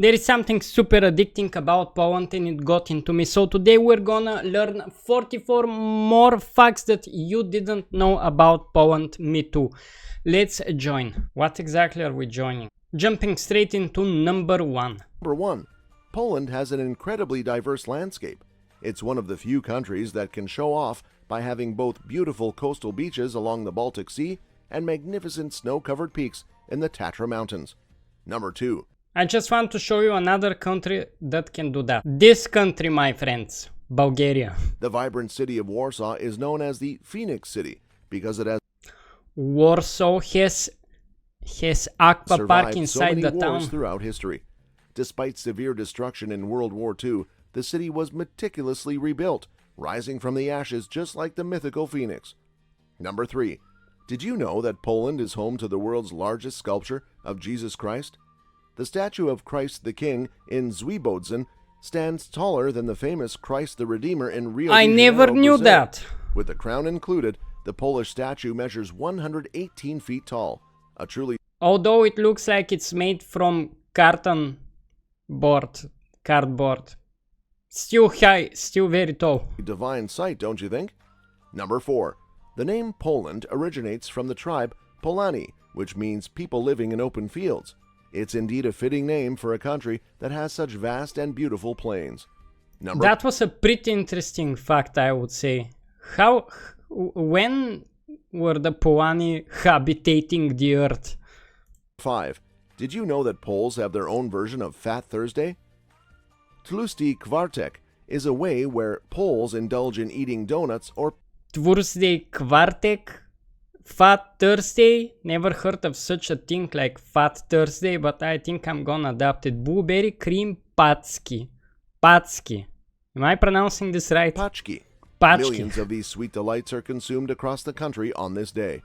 There is something super addicting about Poland and it got into me. So today we're gonna learn 44 more facts that you didn't know about Poland. Me too. Let's join. What exactly are we joining? Jumping straight into number one. Number 1. Poland has an incredibly diverse landscape. It's one of the few countries that can show off by having both beautiful coastal beaches along the Baltic Sea and magnificent snow-covered peaks in the Tatra Mountains. Number 2. I just want to show you another country that can do that. This country, my friends, Bulgaria. The vibrant city of Warsaw is known as the Phoenix City because it has Warsaw has aqua park survived so inside many the wars town. throughout history. Despite severe destruction in World War II, the city was meticulously rebuilt, rising from the ashes just like the mythical phoenix. Number 3. Did you know that Poland is home to the world's largest sculpture of Jesus Christ? The statue of Christ the King in Zwiebodzin stands taller than the famous Christ the Redeemer in Rio I de never Janeiro, knew Brazil. that. With the crown included, the Polish statue measures 118 feet tall, a truly Although it looks like it's made from cardboard. Still high, still very tall. divine sight, don't you think? Number 4. The name Poland originates from the tribe Polani, which means people living in open fields. It's indeed a fitting name for a country that has such vast and beautiful plains. Number That was a pretty interesting fact, I would say. When were the Polani habitating the earth? 5. Did you know that Poles have their own version of Fat Thursday? Tłusty Kwartek is a way where Poles indulge in eating donuts or Thursday Kwartek? Fat Thursday? Never heard of such a thing like Fat Thursday, but I think I'm gonna adapt it. Blueberry cream patski. Patski. Am I pronouncing this right? paczki. Paczki. Millions of these sweet delights are consumed across the country on this day.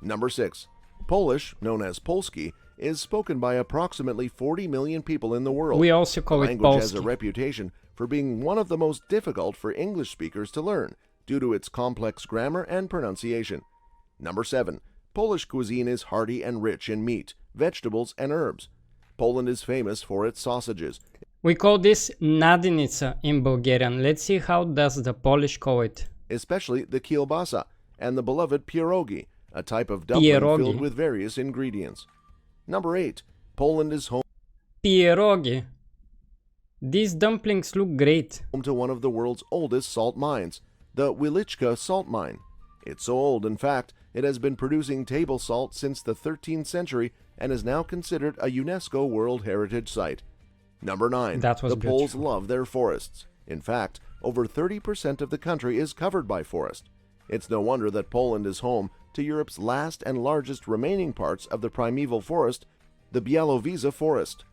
Number 6. Polish, known as Polski, is spoken by approximately 40 million people in the world. We also The call it language has a Polski. reputation for being one of the most difficult for English speakers to learn due to its complex grammar and pronunciation. Number 7. Polish cuisine is hearty and rich in meat, vegetables, and herbs. Poland is famous for its sausages, We call this nadnica in Bulgarian. Let's see how does the Polish call it. especially the kielbasa and the beloved pierogi, a type of dumpling Pierogi. filled with various ingredients. Number 8. Poland is home Pierogi. These dumplings look great. to one of the world's oldest salt mines, the Wieliczka salt mine. It's so old, in fact, it has been producing table salt since the 13th century and is now considered a UNESCO World Heritage Site. Number 9. That was The Poles beautiful. love their forests. In fact, over 30% of the country is covered by forest. It's no wonder that Poland is home to Europe's last and largest remaining parts of the primeval forest, the Białowieża forest.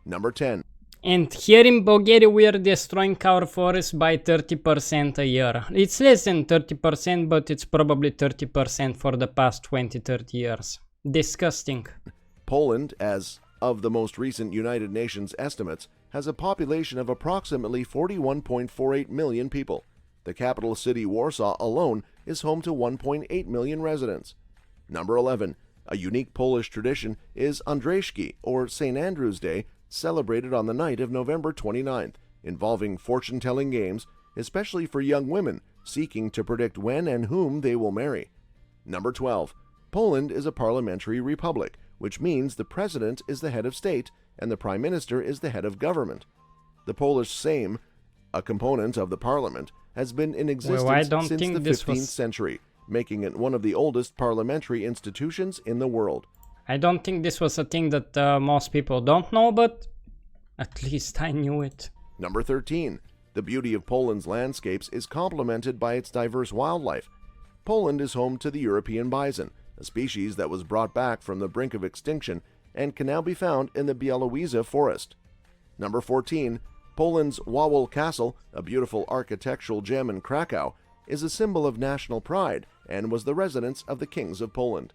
Number 10. And here in Bulgaria we are destroying our forests by 30% a year. It's less than 30%, but it's probably 30% for the past 20-30 years. Disgusting. Poland, as of the most recent United Nations estimates, has a population of approximately 41.48 million people. The capital city, Warsaw, alone is home to 1.8 million residents. Number 11. A unique Polish tradition is Andrzejki, or St. Andrew's Day, celebrated on the night of November 29th, involving fortune-telling games, especially for young women seeking to predict when and whom they will marry. Number 12. Poland is a parliamentary republic, which means the president is the head of state and the prime minister is the head of government. The Polish Sejm, a component of the parliament, has been in existence I don't since think the this 15th was- century, making it one of the oldest parliamentary institutions in the world. I don't think this was a thing that most people don't know, but at least I knew it. Number 13. The beauty of Poland's landscapes is complemented by its diverse wildlife. Poland is home to the European bison, a species that was brought back from the brink of extinction and can now be found in the Białowieża forest. Number 14. Poland's Wawel Castle, a beautiful architectural gem in Krakow, is a symbol of national pride and was the residence of the kings of Poland.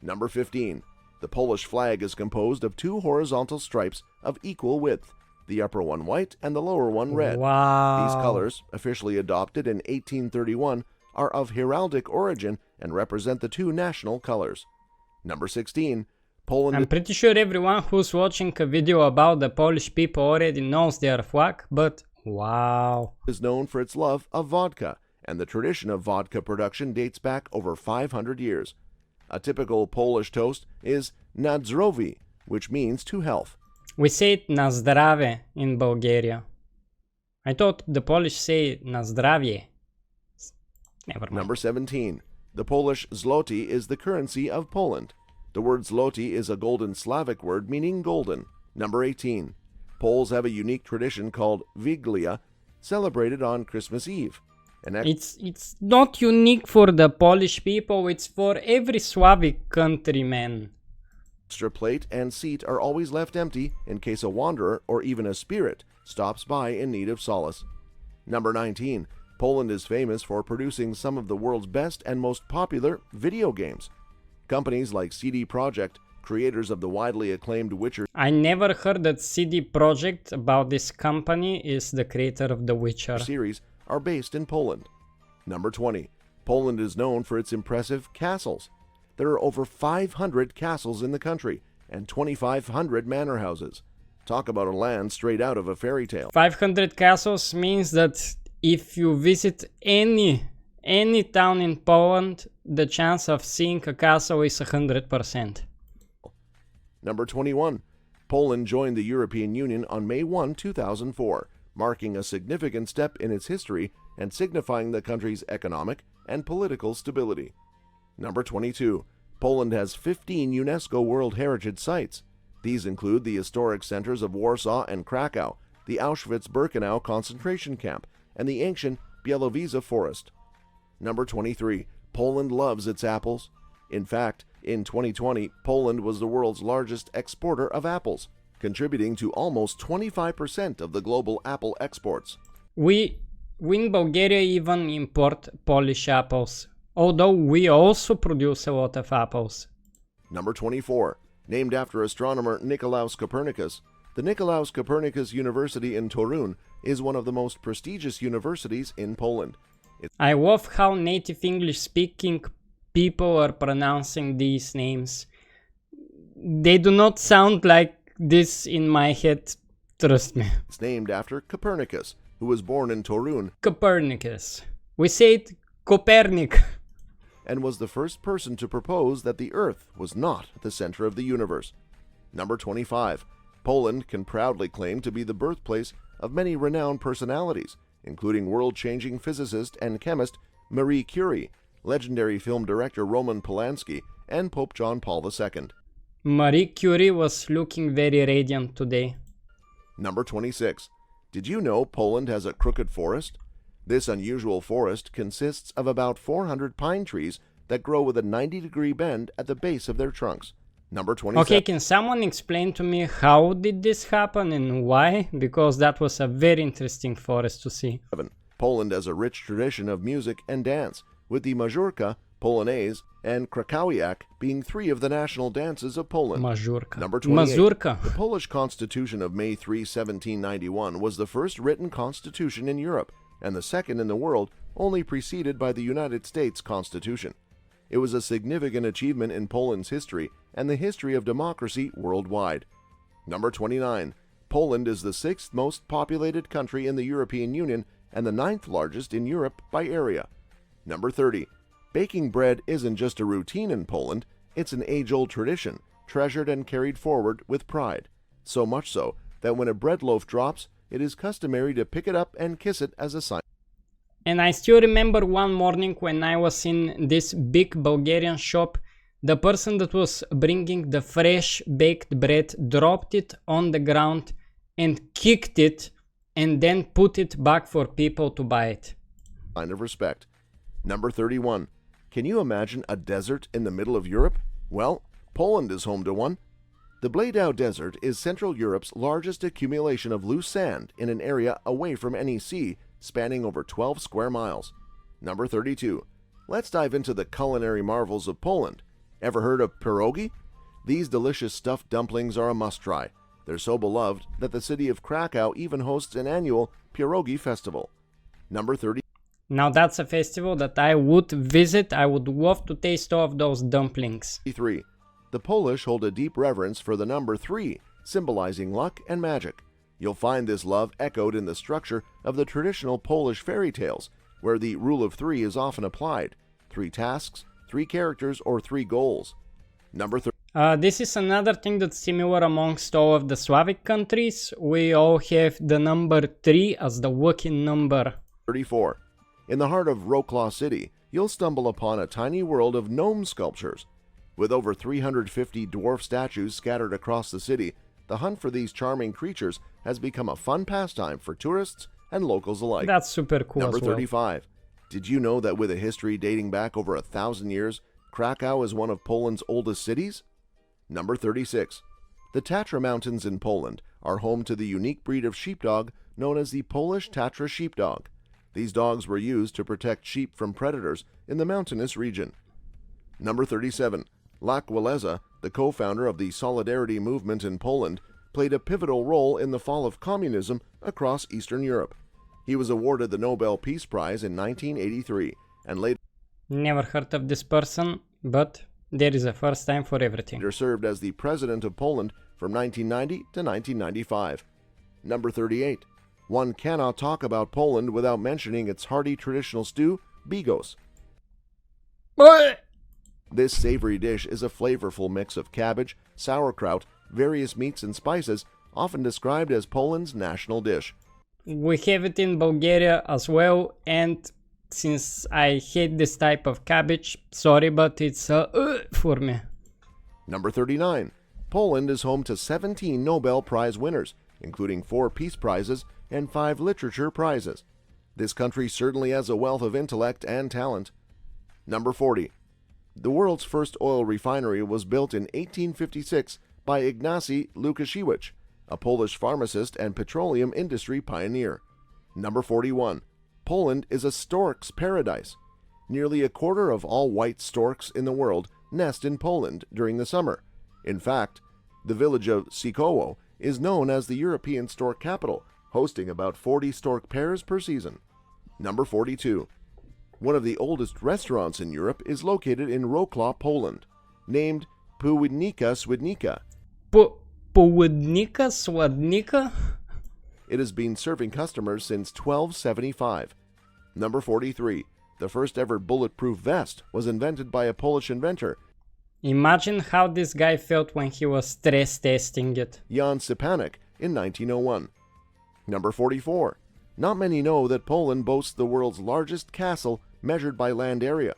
Number 15. The Polish flag is composed of two horizontal stripes of equal width, the upper one white and the lower one red. Wow. These colors, officially adopted in 1831, are of heraldic origin and represent the two national colors. Number 16. Poland I'm pretty sure everyone who's watching a video about the Polish people already knows their flag, but wow. is known for its love of vodka, and the tradition of vodka production dates back over 500 years. A typical Polish toast is na zdrowie, which means to health. We say it na zdrave in Bulgaria. I thought the Polish say na zdravie. Never mind. Number 17. The Polish zloty is the currency of Poland. The word zloty is a golden Slavic word meaning golden. Number 18. Poles have a unique tradition called Wiglia, celebrated on Christmas Eve. It's not unique for the Polish people, it's for every Slavic countryman. Extra plate and seat are always left empty in case a wanderer or even a spirit stops by in need of solace. Number 19. Poland is famous for producing some of the world's best and most popular video games. Companies like CD Projekt, creators of the widely acclaimed Witcher I never heard that CD Projekt, about this company, is the creator of The Witcher. series, are based in Poland. Number 20. Poland is known for its impressive castles. There are over 500 castles in the country and 2,500 manor houses. Talk about a land straight out of a fairy tale. 500 castles means that if you visit any town in Poland, the chance of seeing a castle is 100%. Number 21. Poland joined the European Union on May 1, 2004, marking a significant step in its history and signifying the country's economic and political stability. Number 22. Poland has 15 UNESCO World Heritage Sites. These include the historic centers of Warsaw and Krakow, the Auschwitz-Birkenau concentration camp, and the ancient Białowieża Forest. Number 23. Poland loves its apples. In fact, in 2020, Poland was the world's largest exporter of apples, contributing to almost 25% of the global apple exports. We in Bulgaria even import Polish apples, although we also produce a lot of apples. Number 24. Named after astronomer Nicolaus Copernicus, the Nicolaus Copernicus University in Torun is one of the most prestigious universities in Poland. I love how native English speaking people are pronouncing these names. They do not sound like this in my head, trust me. It's named after Copernicus, who was born in Torun Copernicus. We say it Copernic. and was the first person to propose that the Earth was not the center of the universe. Number 25. Poland can proudly claim to be the birthplace of many renowned personalities, including world-changing physicist and chemist Marie Curie, legendary film director Roman Polanski, and Pope John Paul II. Marie Curie was looking very radiant today. Number 26. Did you know Poland has a crooked forest? This unusual forest consists of about 400 pine trees that grow with a 90-degree bend at the base of their trunks. Number 27. Okay, can someone explain to me how did this happen and why? Because that was a very interesting forest to see. Poland has a rich tradition of music and dance, with the Mazurka, Polonaise, and Krakowiak being three of the national dances of Poland. Mazurka. Number 28. Mazurka. The Polish Constitution of May 3, 1791 was the first written constitution in Europe, and the second in the world, only preceded by the United States Constitution. It was a significant achievement in Poland's history and the history of democracy worldwide. Number 29. Poland is the sixth most populated country in the European Union and the ninth largest in Europe by area. Number 30. Baking bread isn't just a routine in Poland, it's an age-old tradition, treasured and carried forward with pride. So much so that when a bread loaf drops, it is customary to pick it up and kiss it as a sign. And I still remember one morning when I was in this big Bulgarian shop, the person that was bringing the fresh baked bread dropped it on the ground and kicked it and then put it back for people to buy it. Sign of respect. Number 31. Can you imagine a desert in the middle of Europe? Well, Poland is home to one. The Bledau Desert is Central Europe's largest accumulation of loose sand in an area away from any sea, spanning over 12 square miles. Number 32. Let's dive into the culinary marvels of Poland. Ever heard of pierogi? These delicious stuffed dumplings are a must-try. They're so beloved that the city of Krakow even hosts an annual pierogi festival. Number 30. Now that's a festival that I would visit. I would love to taste all of those dumplings. 33. The Polish hold a deep reverence for the number 3, symbolizing luck and magic. You'll find this love echoed in the structure of the traditional Polish fairy tales, where the rule of 3 is often applied: 3 tasks, 3 characters, or 3 goals. Number 3. This is another thing that's similar amongst all of the Slavic countries. We all have the number 3 as the working number. 34. In the heart of Wrocław City, you'll stumble upon a tiny world of gnome sculptures. With over 350 dwarf statues scattered across the city, the hunt for these charming creatures has become a fun pastime for tourists and locals alike. That's super cool Number as well. 35. Did you know that with a history dating back over 1,000 years, Krakow is one of Poland's oldest cities? Number 36. The Tatra Mountains in Poland are home to the unique breed of sheepdog known as the Polish Tatra sheepdog. These dogs were used to protect sheep from predators in the mountainous region. Number 37. Lech Walesa, the co-founder of the Solidarity movement in Poland, played a pivotal role in the fall of communism across Eastern Europe. He was awarded the Nobel Peace Prize in 1983 and later Never heard of this person, but there is a first time for everything. served as the president of Poland from 1990 to 1995. Number 38. One cannot talk about Poland without mentioning its hearty traditional stew, bigos. This savory dish is a flavorful mix of cabbage, sauerkraut, various meats and spices, often described as Poland's national dish. We have it in Bulgaria as well, and since I hate this type of cabbage, sorry, but it's for me. Number 39. Poland is home to 17 Nobel Prize winners, including 4 Peace Prizes and 5 Literature Prizes. This country certainly has a wealth of intellect and talent. Number 40. The world's first oil refinery was built in 1856 by Ignacy Łukasiewicz, a Polish pharmacist and petroleum industry pioneer. Number 41. Poland is a stork's paradise. Nearly a quarter of all white storks in the world nest in Poland during the summer. In fact, the village of Sikowo is known as the European stork capital, hosting about 40 stork pairs per season. Number 42. One of the oldest restaurants in Europe is located in Wrocław, Poland, named Pułydnica Swidnica. Pułydnica Swidnica? It has been serving customers since 1275. Number 43. The first ever bulletproof vest was invented by a Polish inventor, Imagine how this guy felt when he was stress testing it. Jan Szczepanik, in 1901. Number 44. Not many know that Poland boasts the world's largest castle measured by land area.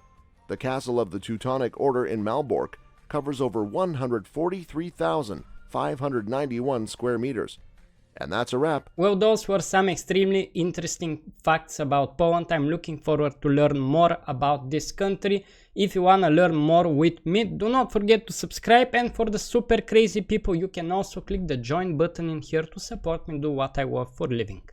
The castle of the Teutonic Order in Malbork covers over 143,591 square meters. And that's a wrap. Well, those were some extremely interesting facts about Poland. I'm looking forward to learn more about this country. If you wanna learn more with me, do not forget to subscribe, and for the super crazy people, you can also click the join button in here to support me do what I love for living.